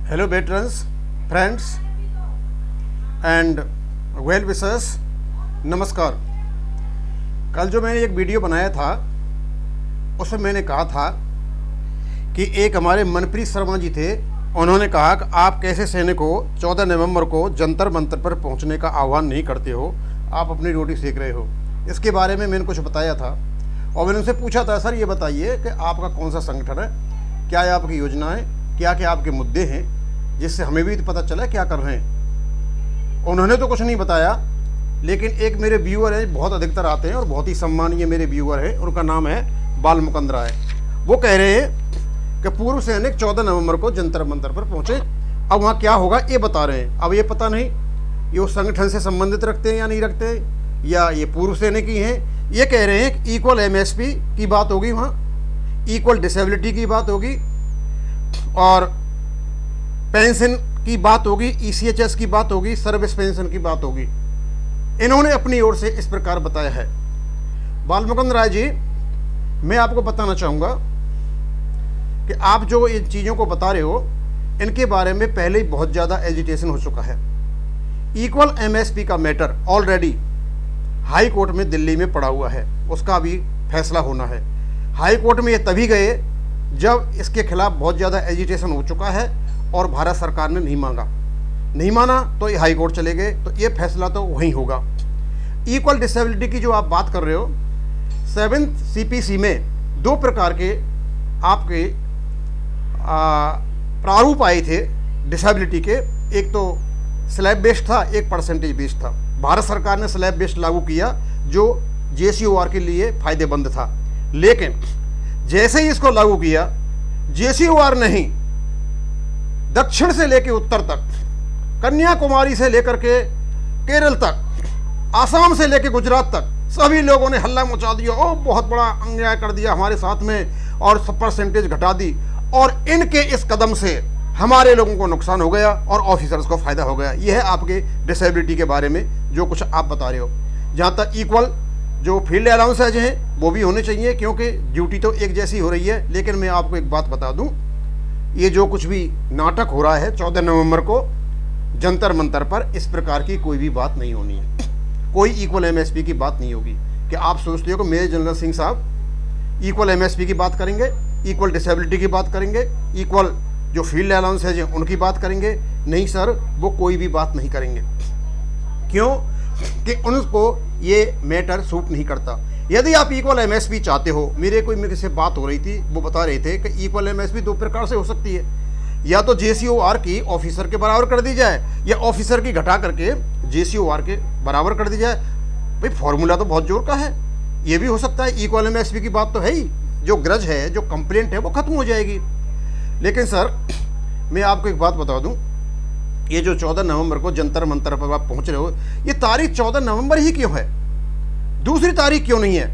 Hello veterans, friends and well wishers, नमस्कार। कल जो मैंने एक वीडियो बनाया था उसमें मैंने कहा था कि एक हमारे मनप्रीत शर्मा जी थे। उन्होंने कहा कि आप कैसे सैनिक को 14 नवंबर को जंतर मंतर पर पहुंचने का आह्वान नहीं करते हो, आप अपनी रोटी सेक रहे हो। इसके बारे में मैंने कुछ बताया था और मैंने उनसे पूछा था, सर ये बताइए कि आपका कौन सा संगठन है, क्या है आपकी योजना है, क्या क्या आपके मुद्दे हैं, जिससे हमें भी पता चला क्या कर रहे हैं। उन्होंने तो कुछ नहीं बताया, लेकिन एक मेरे व्यूअर हैं, बहुत अधिकतर आते हैं और बहुत ही सम्मानीय मेरे व्यूअर हैं, उनका नाम है बाल मुकंद राय। वो कह रहे हैं कि पूर्व सैनिक 14 नवंबर को जंतर मंतर पर पहुंचे। अब वहाँ क्या होगा ये बता रहे हैं। अब ये पता नहीं ये उस संगठन से संबंधित रखते हैं या नहीं रखते, या ये पूर्व सैनिक ही हैं। ये कह रहे हैं कि इक्वल MSP की बात होगी, वहाँ इक्वल डिसेबिलिटी की बात होगी और पेंशन की बात होगी, ECHS की बात होगी, सर्विस पेंशन की बात होगी। इन्होंने अपनी ओर से इस प्रकार बताया है। बाल मुकंद राय जी, मैं आपको बताना चाहूँगा कि आप जो इन चीज़ों को बता रहे हो, इनके बारे में पहले ही बहुत ज़्यादा एजिटेशन हो चुका है। इक्वल MSP का मैटर ऑलरेडी हाई कोर्ट में दिल्ली में पड़ा हुआ है, उसका भी फैसला होना है। हाई कोर्ट में ये तभी गए जब इसके खिलाफ बहुत ज़्यादा एजिटेशन हो चुका है और भारत सरकार ने नहीं माना तो ये हाई कोर्ट चले गए, तो ये फैसला तो वहीं होगा। इक्वल डिसेबिलिटी की जो आप बात कर रहे हो, 7th CPC में 2 प्रकार के आपके प्रारूप आए थे डिसेबिलिटी के। एक तो स्लैब बेस्ड था, एक परसेंटेज बेस्ड था। भारत सरकार ने स्लैब बेस्ड लागू किया जो JCOR के लिए फ़ायदेमंद था, लेकिन जैसे ही इसको लागू किया, JCOR नहीं, दक्षिण से लेकर उत्तर तक, कन्याकुमारी से लेकर के केरल तक, आसाम से लेकर गुजरात तक, सभी लोगों ने हल्ला मचा दिया। ओ बहुत बड़ा अन्याय कर दिया हमारे साथ में और सब परसेंटेज घटा दी, और इनके इस कदम से हमारे लोगों को नुकसान हो गया और ऑफिसर्स को फ़ायदा हो गया। यह है आपके डिसेबिलिटी के बारे में जो कुछ आप बता रहे हो। जहाँ तक इक्वल जो फील्ड अलाउंसेज हैं वो भी होने चाहिए, क्योंकि ड्यूटी तो एक जैसी हो रही है। लेकिन मैं आपको एक बात बता दूं, ये जो कुछ भी नाटक हो रहा है 14 नवंबर को जंतर मंतर पर, इस प्रकार की कोई भी बात नहीं होनी है। कोई इक्वल MSP की बात नहीं होगी कि आप सोचते हो कि मेजर जनरल सिंह साहब इक्वल MSP की बात करेंगे, इक्वल डिसेबिलिटी की बात करेंगे, इक्वल जो फील्ड अलाउंसेज हैं उनकी बात करेंगे। नहीं सर, वो कोई भी बात नहीं करेंगे। क्यों कि उनको ये मैटर सूट नहीं करता। यदि आप इक्वल MSP चाहते हो, मेरे से बात हो रही थी, वो बता रहे थे कि इक्वल MSP 2 प्रकार से हो सकती है। या तो JCOR की ऑफिसर के बराबर कर दी जाए, या ऑफिसर की घटा करके JCOR के बराबर कर दी जाए। भाई फॉर्मूला तो बहुत जोर का है, ये भी हो सकता है। इक्वल MSP की बात तो है ही, जो ग्रज है, जो कंप्लेंट है, वो खत्म हो जाएगी। लेकिन सर, मैं आपको एक बात बता दूं, ये जो 14 नवंबर को जंतर मंतर पर आप पहुंच रहे हो, ये तारीख 14 नवंबर ही क्यों है, दूसरी तारीख क्यों नहीं है?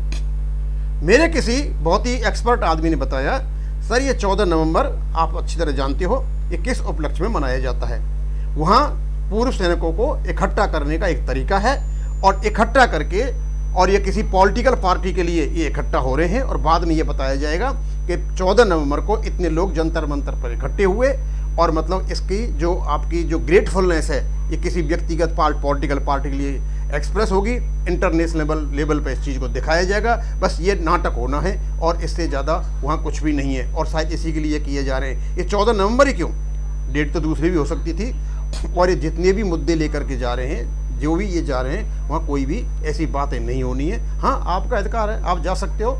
मेरे किसी बहुत ही एक्सपर्ट आदमी ने बताया, सर ये 14 नवंबर आप अच्छी तरह जानते हो ये किस उपलक्ष्य में मनाया जाता है। वहाँ पूर्व सैनिकों को इकट्ठा करने का एक तरीका है, और इकट्ठा करके, और ये किसी पॉलिटिकल पार्टी के लिए ये इकट्ठा हो रहे हैं, और बाद में ये बताया जाएगा कि 14 नवंबर को इतने लोग जंतर मंतर पर इकट्ठे हुए, और मतलब इसकी जो आपकी जो ग्रेटफुलनेस है, ये किसी व्यक्तिगत पॉलिटिकल पार्टी के लिए एक्सप्रेस होगी। इंटरनेशनल लेवल पर इस चीज़ को दिखाया जाएगा। बस ये नाटक होना है और इससे ज़्यादा वहाँ कुछ भी नहीं है, और शायद इसी के लिए किए जा रहे हैं। ये 14 नवंबर ही क्यों, डेट तो दूसरी भी हो सकती थी। और ये जितने भी मुद्दे लेकर के जा रहे हैं, जो भी ये जा रहे हैं, वहाँ कोई भी ऐसी बातें नहीं होनी है। हाँ, आपका अधिकार है, आप जा सकते हो,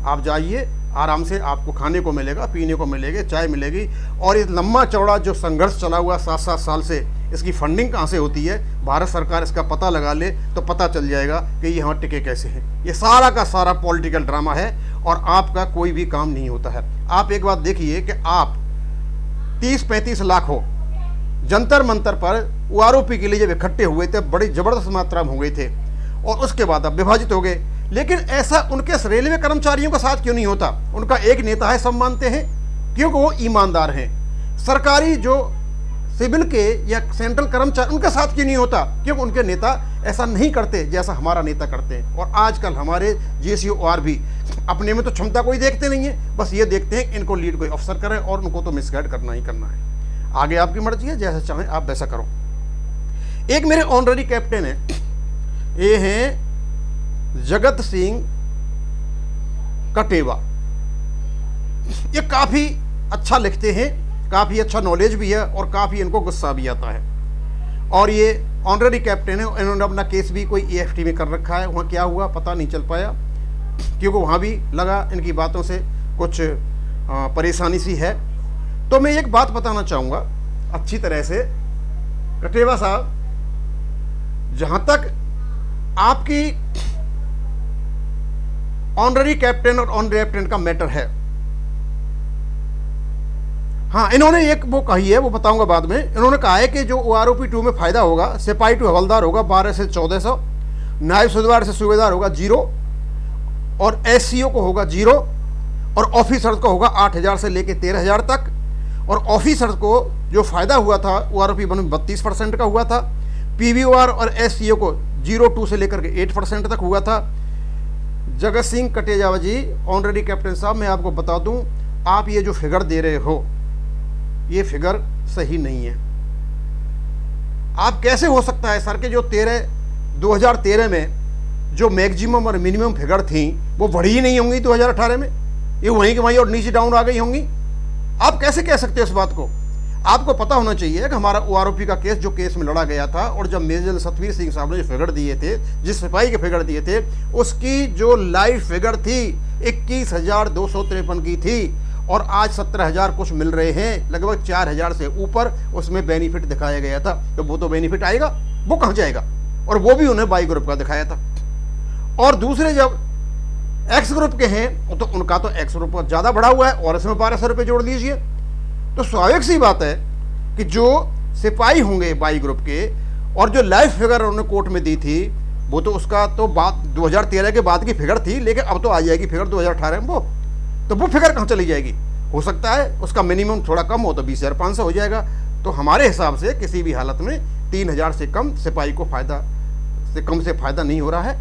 आप जाइए, आराम से आपको खाने को मिलेगा, पीने को मिलेगी, चाय मिलेगी। और ये लंबा चौड़ा जो संघर्ष चला हुआ 7-7 साल से, इसकी फंडिंग कहाँ से होती है, भारत सरकार इसका पता लगा ले तो पता चल जाएगा कि ये यहाँ टिके कैसे हैं। ये सारा का सारा पॉलिटिकल ड्रामा है और आपका कोई भी काम नहीं होता है। आप एक बात देखिए कि आप 30-35 लाख हो जंतर मंतर पर OROP के लिए जब इकट्ठे हुए थे, बड़ी ज़बरदस्त मात्रा में हो गए थे, और उसके बाद अब विभाजित हो गए। लेकिन ऐसा उनके रेलवे कर्मचारियों के साथ क्यों नहीं होता? उनका एक नेता है, सब मानते हैं, क्योंकि वो ईमानदार हैं। सरकारी जो सिविल के या सेंट्रल कर्मचारी, उनके साथ क्यों नहीं होता? क्योंकि उनके नेता ऐसा नहीं करते जैसा हमारा नेता करते हैं। और आजकल हमारे JCOR भी अपने में तो क्षमता कोई देखते नहीं है, बस ये देखते हैं इनको लीड कोई अफसर करे और उनको तो मिसगाइड करना ही करना है। आगे आपकी मर्जी है, जैसा चाहें आप वैसा करो। एक मेरे ऑनररी कैप्टन है, ये हैं जगत सिंह कटेवा। ये काफ़ी अच्छा लिखते हैं, काफ़ी अच्छा नॉलेज भी है और काफ़ी इनको गुस्सा भी आता है। और ये ऑनररी कैप्टन है, इन्होंने अपना केस भी कोई EFT में कर रखा है। वहाँ क्या हुआ पता नहीं चल पाया, क्योंकि वहाँ भी लगा इनकी बातों से कुछ परेशानी सी है। तो मैं एक बात बताना चाहूँगा अच्छी तरह से, कटेवा साहब, जहाँ तक आपकी ऑनररी कैप्टन और ऑनररी लेफ्टिनेंट का मैटर है, हाँ, इन्होंने एक वो कही है, वो बताऊंगा बाद में। इन्होंने कहा है कि जो OROP 2 में फ़ायदा होगा, सिपाही टू हवलदार होगा 12 से 1400, नायब सूबेदार से सूबेदार होगा 0, और SCO को होगा 0, और ऑफिसर्स को होगा 8000 से लेके 13000 तक। और ऑफिसर्स को जो फ़ायदा हुआ था OROP 1 में 32% का हुआ था। PVOR और SCO को 0-2 से लेकर के 8% तक हुआ था। जगत सिंह कटेजा जी, ऑनररी कैप्टन साहब, मैं आपको बता दूं, आप ये जो फिगर दे रहे हो ये फिगर सही नहीं है। आप कैसे हो सकता है सर कि जो 2013 में जो मैक्सिमम और मिनिमम फिगर थी वो बढ़ी ही नहीं होंगी 2018 में, ये वहीं के वहीं और नीचे डाउन आ गई होंगी? आप कैसे कह सकते हैं इस बात को? आपको पता होना चाहिए कि हमारा OROP का केस जो केस में लड़ा गया था, और जब मेजर सतवीर सिंह साहब ने जो फिगर दिए थे, जिस सिपाही के फिगर दिए थे, उसकी जो लाइव फिगर थी 21,253 की थी, और आज 17,000 कुछ मिल रहे हैं, लगभग 4,000 से ऊपर उसमें बेनिफिट दिखाया गया था। तो वो तो बेनिफिट आएगा, वो कहाँ जाएगा? और वो भी उन्हें वाई ग्रुप का दिखाया था। और दूसरे जब एक्स ग्रुप के हैं तो उनका तो एक्स ग्रुप ज़्यादा बढ़ा हुआ है, और इसमें 1200 रुपये जोड़ दीजिए। तो स्वाभाविक सी बात है कि जो सिपाही होंगे वाई ग्रुप के, और जो लाइव फिगर उन्होंने कोर्ट में दी थी, वो तो उसका तो बात 2013 के बाद की फिगर थी, लेकिन अब तो आ जाएगी फिगर 2018 में। वो फिगर कहाँ चली जाएगी? हो सकता है उसका मिनिमम थोड़ा कम हो तो 20,500 हो जाएगा। तो हमारे हिसाब से किसी भी हालत में 3,000 से कम सिपाही को फ़ायदा नहीं हो रहा है।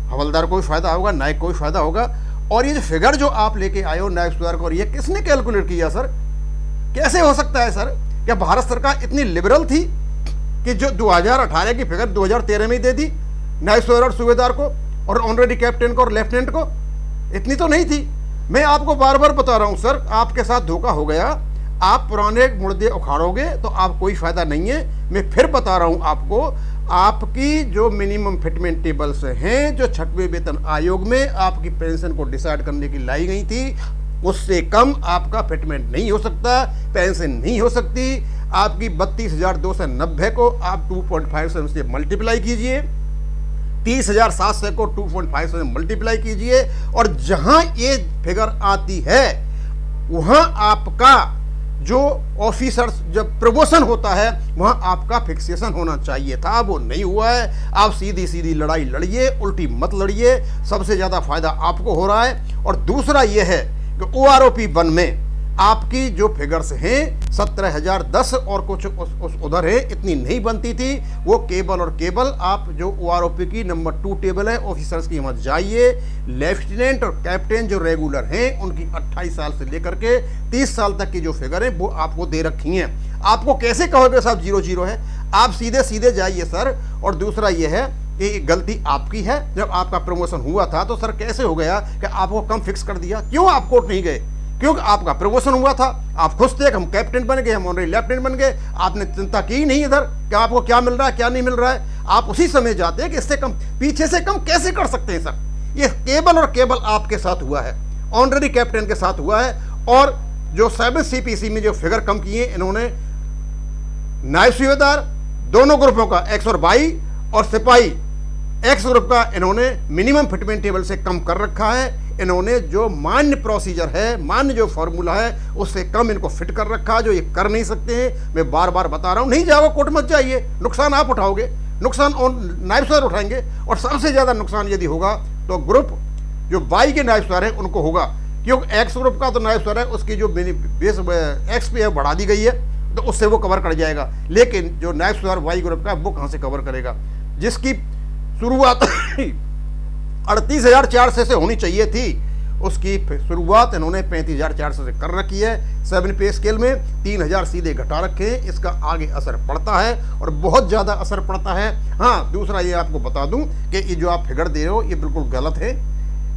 हवलदार को भी फ़ायदा होगा, नायक को भी फ़ायदा होगा। और ये जो फिगर जो आप लेके आए हो नायब सूबेदार को, और ये किसने कैलकुलेट किया सर? कैसे हो सकता है सर? क्या भारत सरकार इतनी लिबरल थी कि जो 2018 की फिगर 2013 में ही दे दी नायब सूबेदार और सूबेदार को, और ऑनररी कैप्टन को और लेफ्टिनेंट को? इतनी तो नहीं थी। मैं आपको बार बार बता रहा हूं सर, आपके साथ धोखा हो गया। आप पुराने मुर्दे उखाड़ोगे तो आप कोई फ़ायदा नहीं है। मैं फिर बता रहा हूं आपको, आपकी जो मिनिमम फिटमेंट टेबल्स हैं, जो 6वें वेतन आयोग में आपकी पेंशन को डिसाइड करने की लाई गई थी, उससे कम आपका फिटमेंट नहीं हो सकता, पेंशन नहीं हो सकती। आपकी 32,290 को आप 2.5 से मल्टीप्लाई कीजिए, 30,700 को 2.5 से मल्टीप्लाई कीजिए, और जहां ये फिगर आती है वहां आपका जो ऑफिसर्स जब प्रमोशन होता है वहां आपका फिक्सेशन होना चाहिए था, वो नहीं हुआ है। आप सीधी सीधी लड़ाई लड़िए, उल्टी मत लड़िए, सबसे ज़्यादा फायदा आपको हो रहा है। और दूसरा ये है कि OROP 1 में आपकी जो फिगर्स हैं 17,010 और कुछ उधर है, इतनी नहीं बनती थी। वो केवल और केवल आप जो OROP की नंबर 2 टेबल है ऑफिसर्स की मत जाइए। लेफ्टिनेंट और कैप्टन जो रेगुलर हैं उनकी 28 साल से लेकर के 30 साल तक की जो फिगर है वो आपको दे रखी हैं। आपको कैसे कहोगे साहब 0-0 है? आप सीधे सीधे जाइए सर। और दूसरा ये है कि गलती आपकी है। जब आपका प्रमोशन हुआ था तो सर कैसे हो गया कि आपको कम फिक्स कर दिया? क्यों आप कोर्ट नहीं गए? क्योंकि आपका प्रमोशन हुआ था, आप खुश थे कि हम कैप्टन बन गए, हम ऑनररी लेफ्टिनेंट बन गए। आपने चिंता की नहीं इधर कि आपको क्या मिल रहा है क्या नहीं मिल रहा है। आप उसी समय जाते हैं कि इससे कम, पीछे से कम कैसे कर सकते हैं सर? ये केवल और केवल आपके साथ हुआ है, ऑनररी कैप्टन के साथ हुआ है। और जो 7 CPC में जो फिगर कम किए इन्होंने, नायब सूबेदार दोनों ग्रुपों का X और Y, और सिपाही X ग्रुप का इन्होंने मिनिमम फिटमेंट टेबल से कम कर रखा है। इन्होंने जो मान्य प्रोसीजर है, मान्य जो फॉर्मूला है, उससे कम इनको फिट कर रखा है, जो ये कर नहीं सकते हैं। मैं बार बार बता रहा हूँ, नहीं जाओगे कोर्ट मत जाइए, नुकसान आप उठाओगे, नुकसान नायब सूबेदार उठाएंगे। और सबसे ज़्यादा नुकसान यदि होगा तो ग्रुप जो Y के नायब सूबेदार है उनको होगा, क्योंकि X ग्रुप का तो नायब सूबेदार है, उसकी जो बेस X पे बढ़ा दी गई है तो उससे वो कवर कर जाएगा। लेकिन जो नायब सूबेदार Y ग्रुप का वो कहाँ से कवर करेगा? जिसकी शुरुआत 38,400 से होनी चाहिए थी, उसकी शुरुआत इन्होंने 35,400 से कर रखी है। 7 पे स्केल में 3,000 सीधे घटा रखे हैं। इसका आगे असर पड़ता है और बहुत ज़्यादा असर पड़ता है। हाँ, दूसरा ये आपको बता दूं कि ये जो आप फिगर दे रहे हो ये बिल्कुल गलत है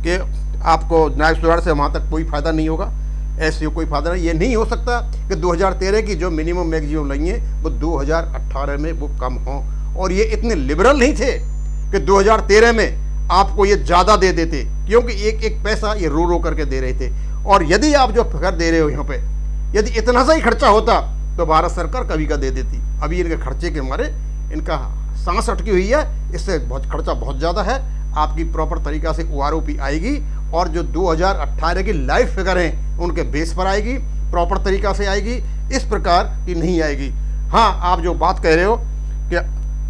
कि आपको न्यायिक सुधार से वहाँ तक कोई फ़ायदा नहीं होगा। ऐसे कोई फायदा नहीं। ये नहीं हो सकता कि 2013 की जो मिनिमम मैक्सिमम लेंगे वो 2018 में वो कम हों। और ये इतने लिबरल नहीं थे कि 2013 में आपको ये ज़्यादा दे देते, क्योंकि एक एक पैसा ये रो रो करके दे रहे थे। और यदि आप जो फिगर दे रहे हो यहाँ पे, यदि इतना सा ही खर्चा होता तो भारत सरकार कभी का दे देती। अभी इनके खर्चे के मारे इनका सांस अटकी हुई है, इससे बहुत खर्चा बहुत ज़्यादा है। आपकी प्रॉपर तरीक़ा से OROP आएगी और जो 2018 की लाइव फिगर हैं उनके बेस पर आएगी, प्रॉपर तरीक़ा से आएगी, इस प्रकार की नहीं आएगी। हाँ, आप जो बात कह रहे हो कि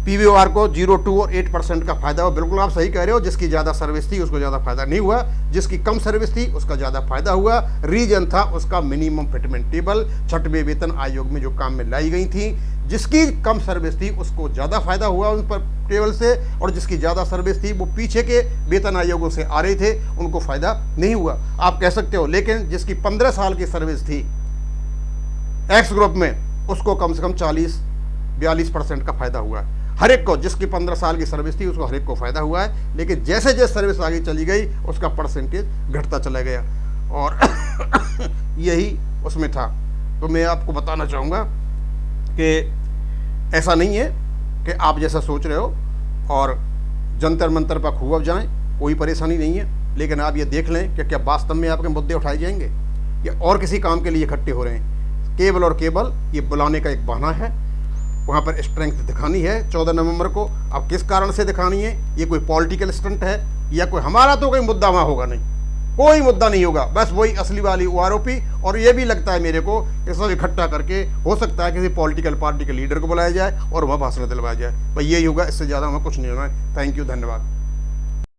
PVOR को 0.2 और 8% का फायदा हो, बिल्कुल आप सही कह रहे हो। जिसकी ज़्यादा सर्विस थी उसको ज़्यादा फायदा नहीं हुआ, जिसकी कम सर्विस थी उसका ज़्यादा फायदा हुआ। रीजन था उसका मिनिमम फिटमेंट टेबल 6वें वेतन आयोग में जो काम में लाई गई थी। जिसकी कम सर्विस थी उसको ज़्यादा फायदा हुआ उन पर टेबल से, और जिसकी ज़्यादा सर्विस थी वो पीछे के वेतन आयोगों से आ रहे थे, उनको फ़ायदा नहीं हुआ, आप कह सकते हो। लेकिन जिसकी 15 साल की सर्विस थी एक्स ग्रुप में, उसको कम से कम 40-42% का फायदा हुआ है। हर एक को, जिसकी 15 साल की सर्विस थी उसको हर एक को फ़ायदा हुआ है। लेकिन जैसे जैसे सर्विस आगे चली गई उसका परसेंटेज घटता चला गया, और यही उसमें था। तो मैं आपको बताना चाहूँगा कि ऐसा नहीं है कि आप जैसा सोच रहे हो और जंतर मंतर पर खूब जाएं, कोई परेशानी नहीं है। लेकिन आप ये देख लें कि क्या वास्तव में आपके मुद्दे उठाए जाएंगे या और किसी काम के लिए इकट्ठे हो रहे हैं। केवल और केवल ये बुलाने का एक बहाना है। वहाँ पर स्ट्रेंथ दिखानी है 14 नवंबर को। अब किस कारण से दिखानी है, ये कोई पॉलिटिकल स्टंट है या कोई हमारा तो कोई मुद्दा वहाँ होगा नहीं, कोई मुद्दा नहीं होगा। बस वही असली वाली OROP। और ये भी लगता है मेरे को कि सब इकट्ठा करके हो सकता है किसी पॉलिटिकल पार्टी के लीडर को बुलाया जाए और वह भाषण दिलवाया जाए। भाई यही होगा, इससे ज़्यादा हमें कुछ नहीं होना है। थैंक यू, धन्यवाद।